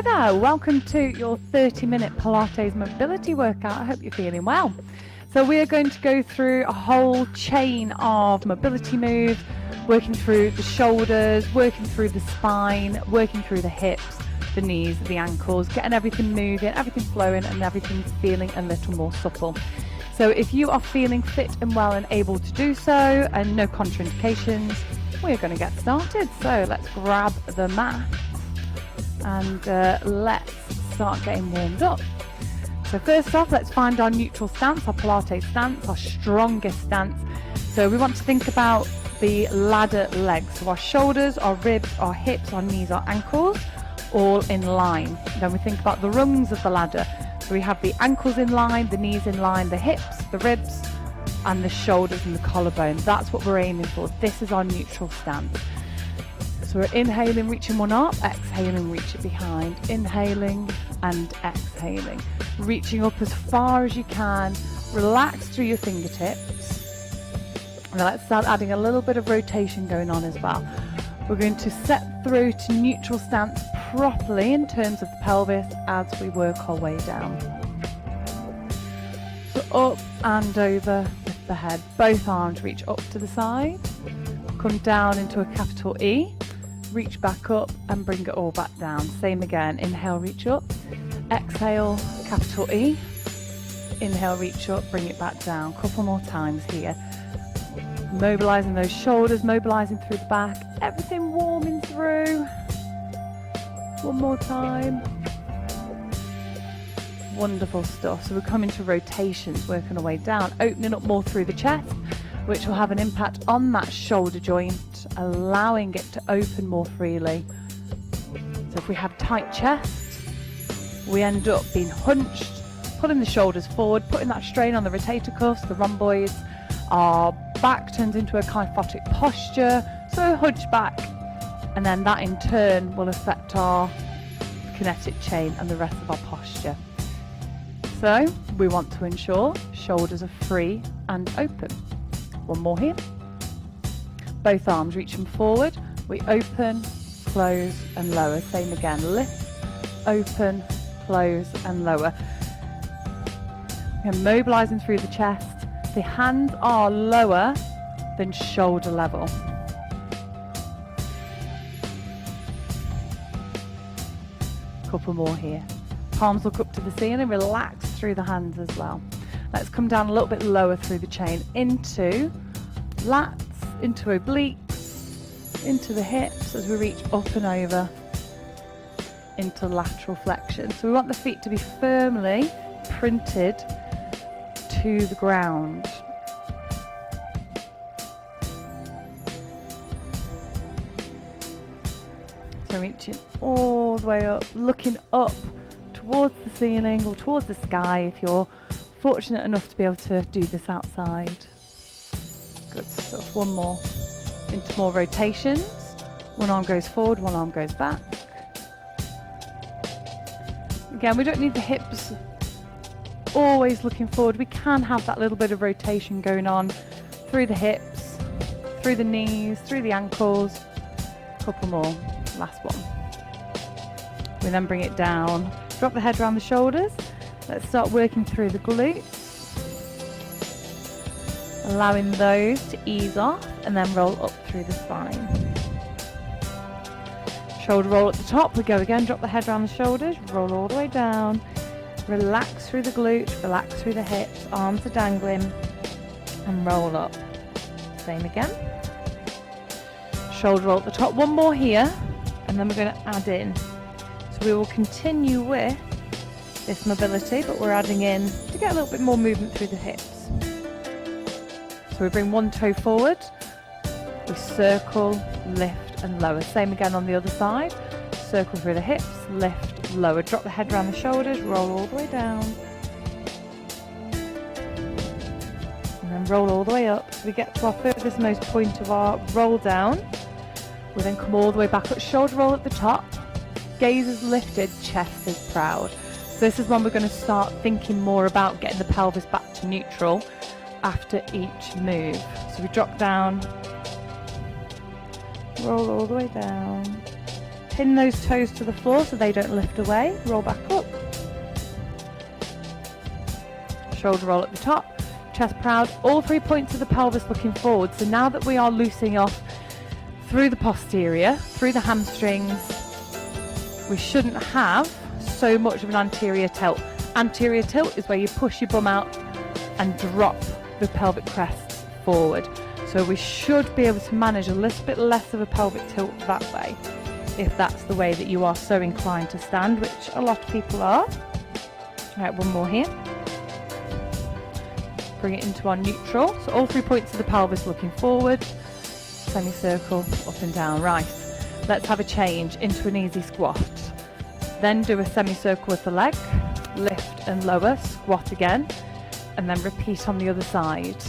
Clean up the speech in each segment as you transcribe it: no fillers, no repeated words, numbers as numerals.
Hello there, welcome to your 30-minute Pilates mobility workout. I hope you're feeling well. So we are going to go through a whole chain of mobility moves, working through the shoulders, working through the spine, working through the hips, the knees, the ankles, getting everything moving, everything flowing and everything feeling a little more supple. So if you are feeling fit and well and able to do so and no contraindications, we're going to get started. So let's grab the mat and let's start getting warmed up. So first off, let's find our neutral stance, our Pilates stance, our strongest stance. So we want to think about the ladder legs. So our shoulders, our ribs, our hips, our knees, our ankles, all in line. Then we think about the rungs of the ladder. So we have the ankles in line, the knees in line, the hips, the ribs, and the shoulders and the collarbone. That's what we're aiming for. This is our neutral stance. So we're inhaling, reaching one up, exhaling, reach it behind, inhaling and exhaling. Reaching up as far as you can, relax through your fingertips. And let's start adding a little bit of rotation going on as well. We're going to set through to neutral stance properly in terms of the pelvis as we work our way down. So up and over with the head. Both arms reach up to the side. Come down into a capital E. Reach back up and bring it all back down. Same again. Inhale, reach up. Exhale, capital E. Inhale, reach up, bring it back down. Couple more times here. Mobilizing those shoulders, mobilizing through the back. Everything warming through. One more time. Wonderful stuff. So we're coming to rotations, working our way down, opening up more through the chest, which will have an impact on that shoulder joint, allowing it to open more freely. So if we have tight chest, we end up being hunched, pulling the shoulders forward, putting that strain on the rotator cuffs, the rhomboids. Our back turns into a kyphotic posture, so hunch back, and then that in turn will affect our kinetic chain and the rest of our posture. So we want to ensure shoulders are free and open. One more here. Both arms reaching forward. We open, close and lower. Same again. Lift, open, close and lower. We're mobilizing through the chest. The hands are lower than shoulder level. Couple more here. Palms look up to the ceiling. Relax through the hands as well. Let's come down a little bit lower through the chain into lats, into obliques, into the hips as we reach up and over into lateral flexion. So we want the feet to be firmly printed to the ground. So reaching all the way up, looking up towards the ceiling or towards the sky if you're fortunate enough to be able to do this outside. Good stuff. One more. Into more rotations. One arm goes forward, one arm goes back. Again, we don't need the hips always looking forward. We can have that little bit of rotation going on through the hips, through the knees, through the ankles. Couple more. Last one. We then bring it down. Drop the head around the shoulders. Let's start working through the glutes, allowing those to ease off and then roll up through the spine. Shoulder roll at the top, we go again, drop the head around the shoulders, roll all the way down, relax through the glutes, relax through the hips, arms are dangling and roll up. Same again. Shoulder roll at the top, one more here and then we're going to add in. So we will continue with this mobility, but we're adding in to get a little bit more movement through the hips. So we bring one toe forward, we circle, lift and lower. Same again on the other side. Circle through the hips, lift, lower. Drop the head around the shoulders, roll all the way down. And then roll all the way up. So we get to our furthest most point of our roll down. We then come all the way back up, shoulder roll at the top. Gaze is lifted, chest is proud. So this is when we're going to start thinking more about getting the pelvis back to neutral after each move. So we drop down, roll all the way down, Pin those toes to the floor so they don't lift away. Roll back up. Shoulder roll at the top. Chest proud. All 3 points of the pelvis looking forward. So now that we are loosening off through the posterior, through the hamstrings, we shouldn't have so much of an anterior tilt. Anterior tilt is where you push your bum out and drop the pelvic crest forward. So we should be able to manage a little bit less of a pelvic tilt that way, if that's the way that you are so inclined to stand, which a lot of people are. All right, one more here. Bring it into our neutral. So all 3 points of the pelvis looking forward, semicircle, up and down. Right, let's have a change into an easy squat. Then do a semicircle with the leg, lift and lower, squat again, and then repeat on the other side.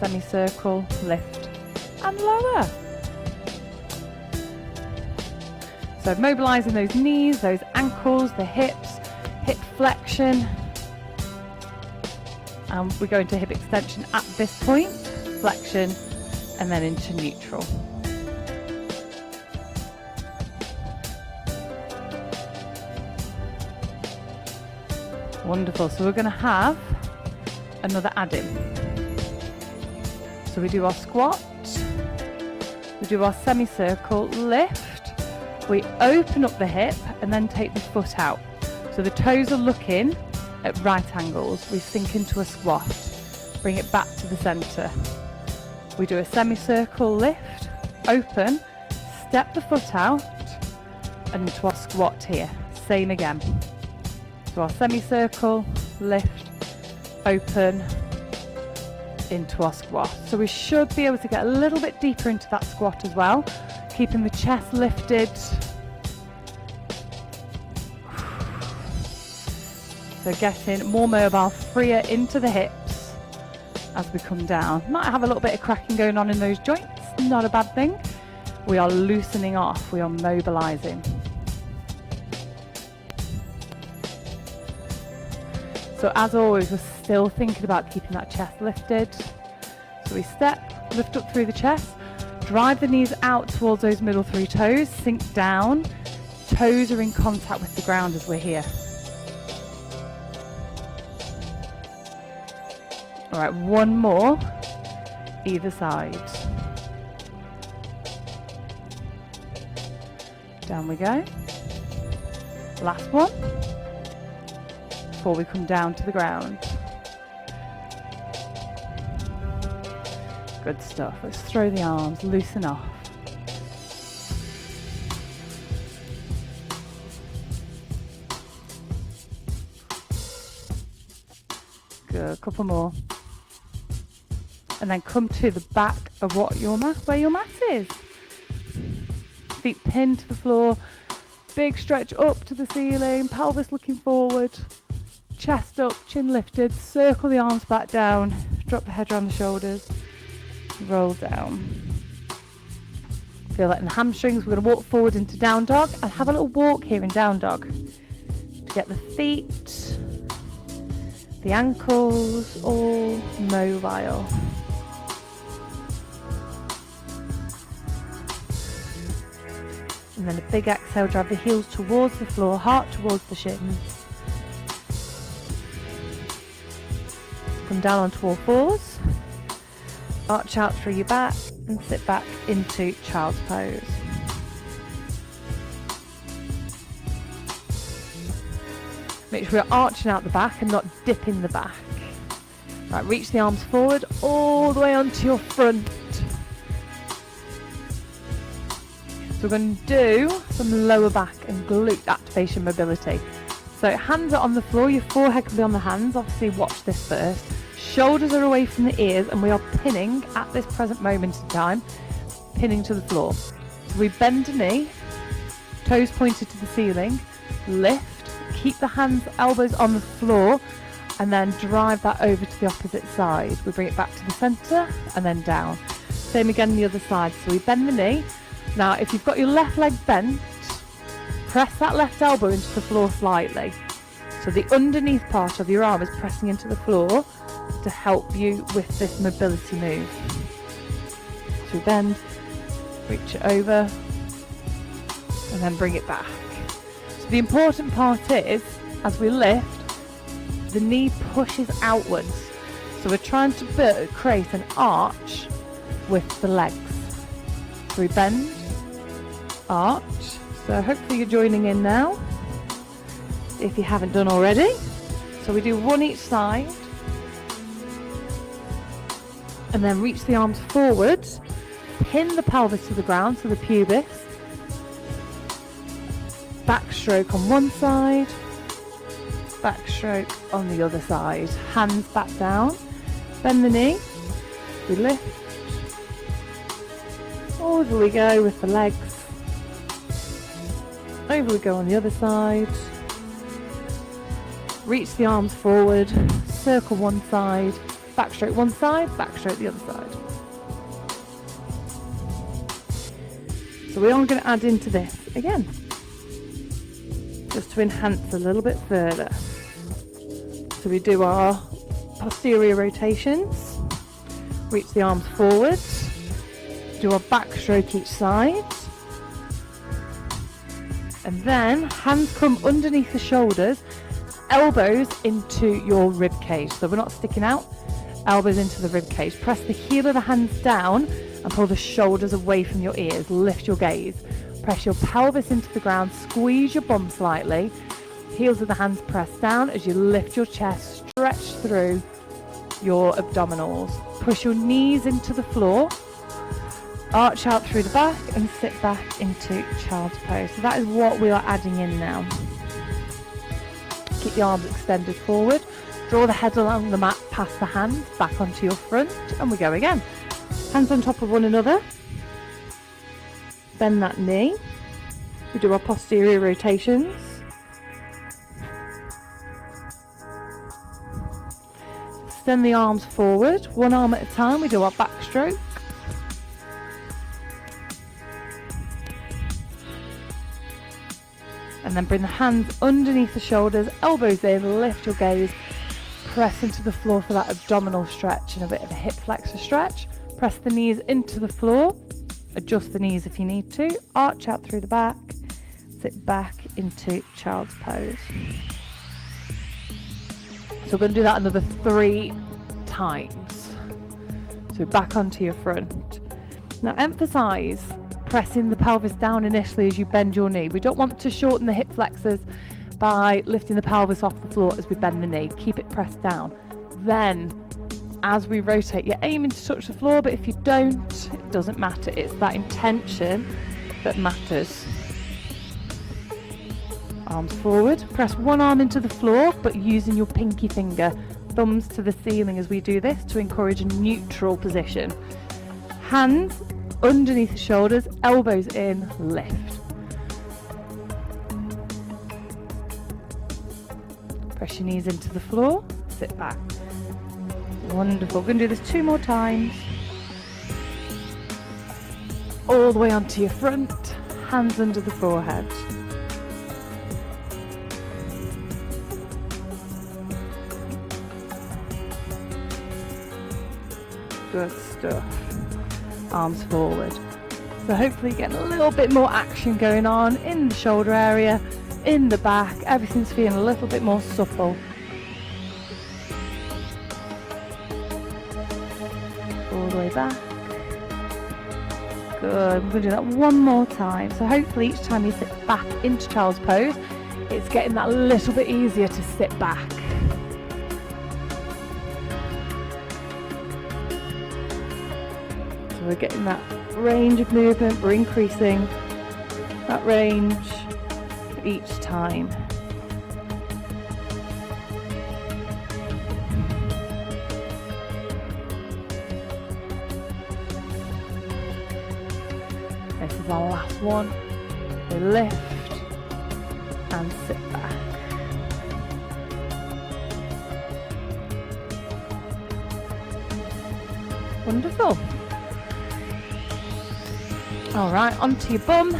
Semicircle, lift and lower. So mobilizing those knees, those ankles, the hips, hip flexion. And we go into hip extension at this point, flexion, and then into neutral. Wonderful. So we're going to have another add-in. So we do our squat, we do our semicircle, lift, we open up the hip and then take the foot out. So the toes are looking at right angles. We sink into a squat, bring it back to the centre. We do a semicircle, lift, open, step the foot out and into our squat here. Same again. So our semicircle, lift, open, into our squat. So we should be able to get a little bit deeper into that squat as well, keeping the chest lifted. So getting more mobile, freer into the hips as we come down. Might have a little bit of cracking going on in those joints, not a bad thing. We are loosening off, we are mobilizing. So as always, we're still thinking about keeping that chest lifted. So we step, lift up through the chest, drive the knees out towards those middle 3 toes, sink down, toes are in contact with the ground as we're here. All right, one more, either side. Down we go. Last one. Before we come down to the ground. Good stuff. Let's throw the arms, loosen off. Good, a couple more. And then come to the back of where your mat is. Feet pinned to the floor, big stretch up to the ceiling, pelvis looking forward. Chest up, chin lifted, circle the arms back down, drop the head around the shoulders, roll down. Feel that in the hamstrings. We're going to walk forward into down dog and have a little walk here in down dog to get the feet, the ankles all mobile. And then a big exhale, drive the heels towards the floor, heart towards the shins. Come down onto all fours, arch out through your back and sit back into child's pose. Make sure you're arching out the back and not dipping the back. Right, reach the arms forward all the way onto your front. So we're going to do some lower back and glute activation mobility. So hands are on the floor, your forehead can be on the hands. Obviously watch this first. Shoulders are away from the ears and we are pinning at this present moment in time, pinning to the floor. So we bend a knee, toes pointed to the ceiling, lift, keep the hands, elbows on the floor and then drive that over to the opposite side. We bring it back to the centre and then down. Same again the other side. So we bend the knee. Now if you've got your left leg bent, press that left elbow into the floor slightly. So the underneath part of your arm is pressing into the floor to help you with this mobility move. So bend, reach it over, and then bring it back. So the important part is, as we lift, the knee pushes outwards. So we're trying to create an arch with the legs. So we bend, arch. So hopefully you're joining in now, if you haven't done already. So we do one each side, and then reach the arms forward, pin the pelvis to the ground, so the pubis, backstroke on one side, backstroke on the other side, hands back down, bend the knee, we lift, over we go with the legs, over we go on the other side, reach the arms forward, circle one side, backstroke one side, backstroke the other side. So we are going to add into this again, just to enhance a little bit further. So we do our posterior rotations, reach the arms forward, do our backstroke each side, and then hands come underneath the shoulders, elbows into your rib cage. So we're not sticking out, elbows into the rib cage. Press the heel of the hands down and pull the shoulders away from your ears. Lift your gaze. Press your pelvis into the ground, squeeze your bum slightly. Heels of the hands press down as you lift your chest, stretch through your abdominals. Push your knees into the floor, arch out through the back and sit back into child's pose. So that is what we are adding in now. Keep the arms extended forward. Draw the head along the mat past the hands, back onto your front, and we go again. Hands on top of one another. Bend that knee. We do our posterior rotations. Extend the arms forward, one arm at a time. We do our backstroke. And then bring the hands underneath the shoulders, elbows in, lift your gaze, press into the floor for that abdominal stretch and a bit of a hip flexor stretch. Press the knees into the floor, adjust the knees if you need to, arch out through the back, sit back into child's pose. So we're going to do that another 3 times. So back onto your front. Now emphasize pressing the pelvis down initially as you bend your knee. We don't want to shorten the hip flexors by lifting the pelvis off the floor as we bend the knee. Keep it pressed down. Then as we rotate, you're aiming to touch the floor, but if you don't, it doesn't matter. It's that intention that matters. Arms forward, press one arm into the floor, but using your pinky finger, thumbs to the ceiling as we do this to encourage a neutral position. Hands underneath the shoulders, elbows in, lift. Press your knees into the floor, sit back. Wonderful. We're going to do this 2 more times. All the way onto your front, hands under the forehead. Good stuff. Arms forward. So hopefully you're getting a little bit more action going on in the shoulder area, in the back. Everything's feeling a little bit more supple. All the way back. Good. We're going to do that 1 more time. So hopefully each time you sit back into child's pose, it's getting that little bit easier to sit back. So we're getting that range of movement. We're increasing that range each time. This is our last one. We lift and sit back. Wonderful. All right, onto your bum,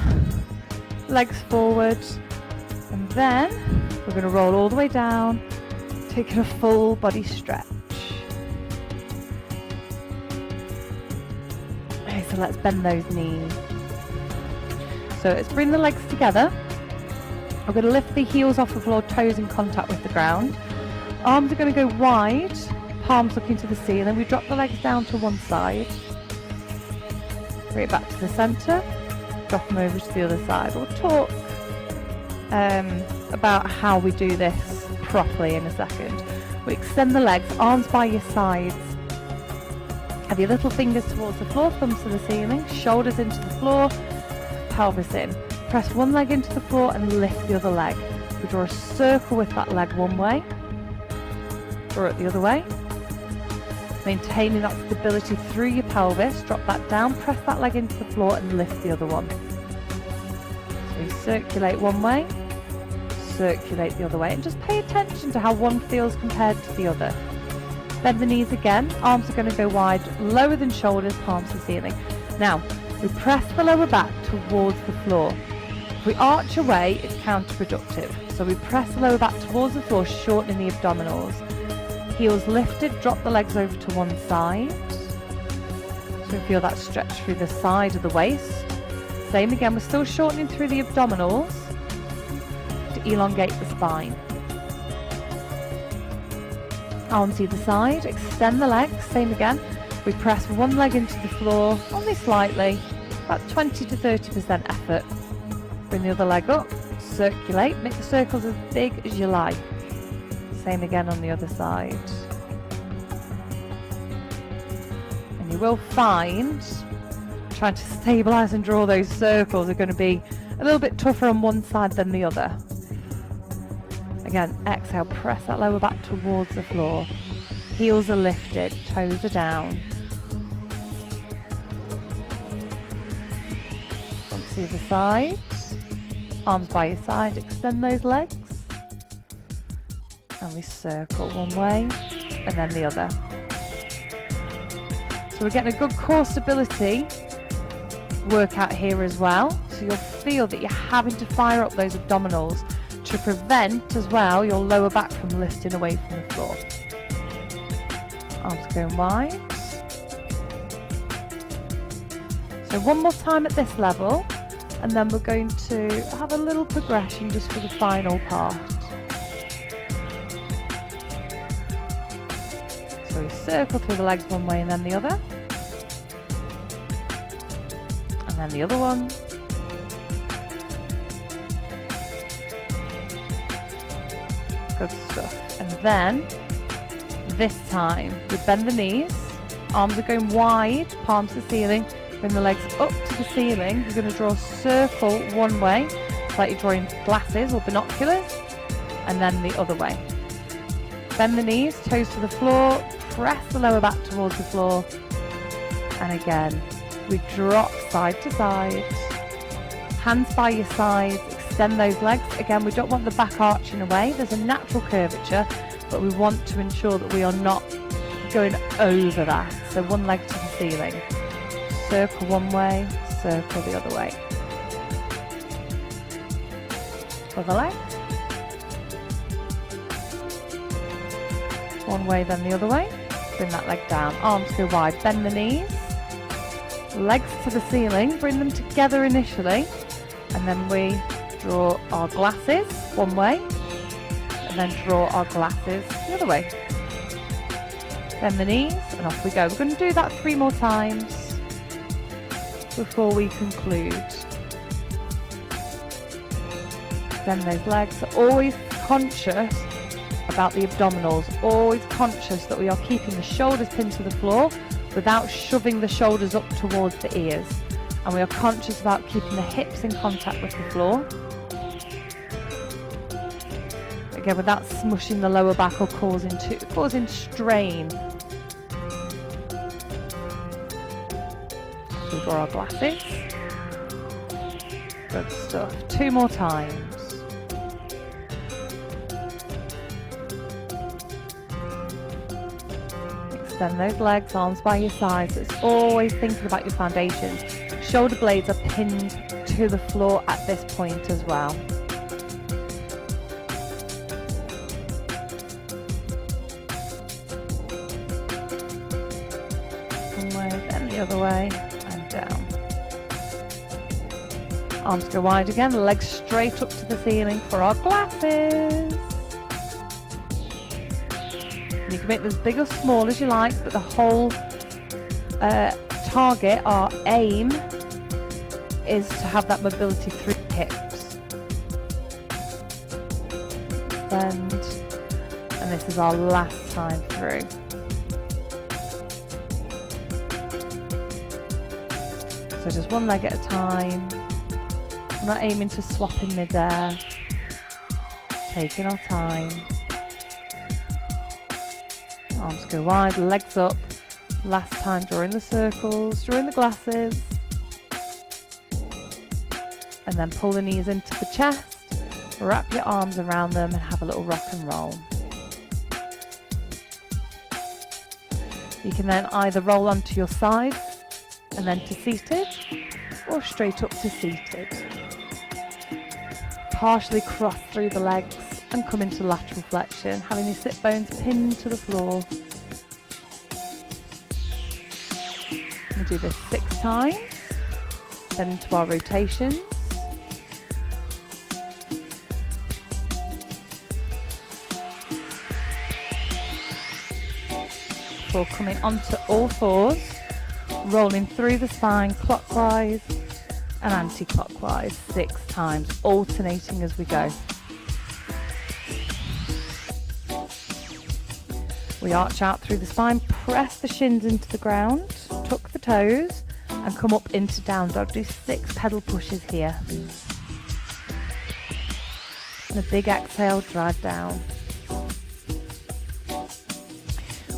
legs forward, and then we're going to roll all the way down, taking a full body stretch. Okay, so let's bend those knees. So let's bring the legs together. We're going to lift the heels off the floor, toes in contact with the ground. Arms are going to go wide, palms looking to the ceiling. We drop the legs down to one side. Bring it back to the centre. Drop them over to the other side. We'll talk about how we do this properly in a second. We extend the legs, arms by your sides. Have your little fingers towards the floor, thumbs to the ceiling, shoulders into the floor, pelvis in. Press one leg into the floor and lift the other leg. We draw a circle with that leg one way, draw it the other way, maintaining that stability through your pelvis. Drop that down, press that leg into the floor and lift the other one. So we circulate one way, circulate the other way, and just pay attention to how one feels compared to the other. Bend the knees again, arms are going to go wide, lower than shoulders, palms to ceiling. Now, we press the lower back towards the floor. If we arch away, it's counterproductive. So we press the lower back towards the floor, shortening the abdominals. Heels lifted, drop the legs over to one side. So we feel that stretch through the side of the waist. Same again, we're still shortening through the abdominals to elongate the spine. Arms either side, extend the legs, same again. We press one leg into the floor, only slightly, about 20 to 30% effort. Bring the other leg up, circulate, make the circles as big as you like. Same again on the other side. And you will find trying to stabilise and draw those circles are going to be a little bit tougher on one side than the other. Again, exhale, press that lower back towards the floor. Heels are lifted, toes are down. Onto the other side. Arms by your side, extend those legs. And we circle one way and then the other. So we're getting a good core stability workout here as well. So you'll feel that you're having to fire up those abdominals to prevent as well your lower back from lifting away from the floor. Arms going wide. So one more time at this level, and then we're going to have a little progression just for the final part. So we circle through the legs one way and then the other. And then the other one. Good stuff. And then, this time, we bend the knees, arms are going wide, palms to the ceiling, bring the legs up to the ceiling. You're going to draw a circle one way, it's like you're drawing glasses or binoculars, and then the other way. Bend the knees, toes to the floor, press the lower back towards the floor, and again, we drop side to side, hands by your sides, extend those legs. Again, we don't want the back arching away. There's a natural curvature, but we want to ensure that we are not going over that. So one leg to the ceiling. Circle one way, circle the other way. Other leg. One way, then the other way. Bring that leg down. Arms go wide. Bend the knees. Legs to the ceiling. Bring them together initially. And then we draw our glasses one way, and then draw our glasses the other way. Bend the knees, and off we go. We're going to do that 3 more times before we conclude. Bend those legs. Always conscious about the abdominals. Always conscious that we are keeping the shoulders pinned to the floor without shoving the shoulders up towards the ears. And we are conscious about keeping the hips in contact with the floor. Again, without smushing the lower back or causing strain. So we draw our glasses. Good stuff. 2 more times. Extend those legs, arms by your sides. It's always thinking about your foundations. Shoulder blades are pinned to the floor at this point as well. One way, then the other way, and down. Arms go wide again, legs straight up to the ceiling for our glasses. You can make them as big or small as you like, but the whole target, our aim, is to have that mobility through the hips. Bend. And this is our last time through. So just one leg at a time. We're not aiming to swap in mid-air. Taking our time. Arms go wide, legs up. Last time drawing the circles, drawing the glasses. And then pull the knees into the chest. Wrap your arms around them and have a little rock and roll. You can then either roll onto your side and then to seated, or straight up to seated. Partially cross through the legs and come into lateral flexion, having your sit bones pinned to the floor. We'll do this 6 times, then into our rotations. Before coming onto all fours, rolling through the spine clockwise and anti-clockwise 6 times, alternating as we go. We arch out through the spine, press the shins into the ground, tuck the toes and come up into down dog. Do 6 pedal pushes here. And a big exhale, drive down.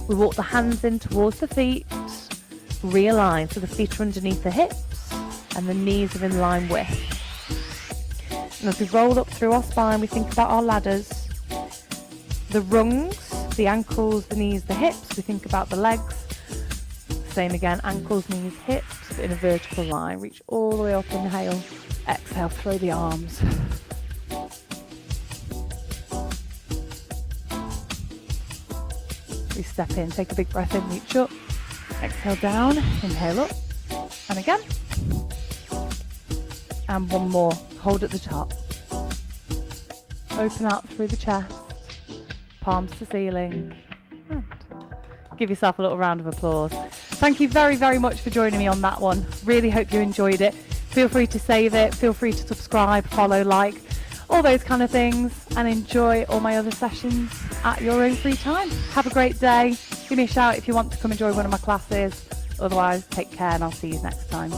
We walk the hands in towards the feet, realign so the feet are underneath the hips and the knees are in line with. And as we roll up through our spine, we think about our ladders, the rungs, the ankles, the knees, the hips. We think about the legs. Same again, ankles, knees, hips, but in a vertical line. Reach all the way up, inhale, exhale, throw the arms. We step in, take a big breath in, reach up, exhale down, inhale up, and again. And one more, hold at the top. Open out through the chest, palms to ceiling. And give yourself a little round of applause. Thank you very, very much for joining me on that one. Really hope you enjoyed it. Feel free to save it, feel free to subscribe, follow, like, all those kind of things, and enjoy all my other sessions at your own free time. Have a great day. Give me a shout if you want to come and join one of my classes. Otherwise, take care and I'll see you next time.